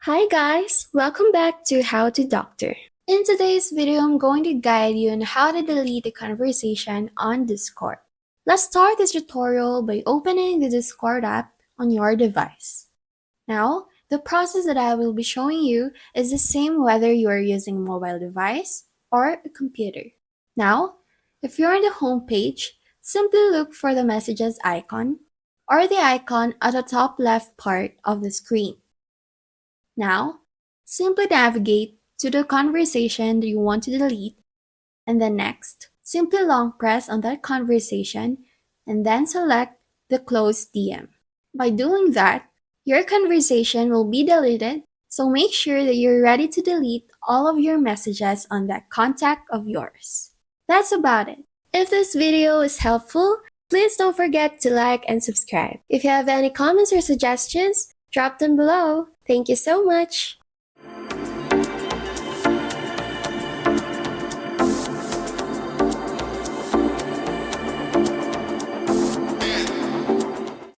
Hi guys, welcome back to How to Doctor. In today's video, I'm going to guide you on how to delete a conversation on Discord. Let's start this tutorial by opening the Discord app on your device. Now, the process that I will be showing you is the same whether you are using a mobile device or a computer. Now, if you're on the home page, simply look for the messages icon or the icon at the top left part of the screen. Now, simply navigate to the conversation that you want to delete, and then next, simply long press on that conversation and then select the close DM. By doing that, your conversation will be deleted, so make sure that you're ready to delete all of your messages on that contact of yours. That's about it. If this video is helpful, please don't forget to like and subscribe. If you have any comments or suggestions, drop them below. Thank you so much.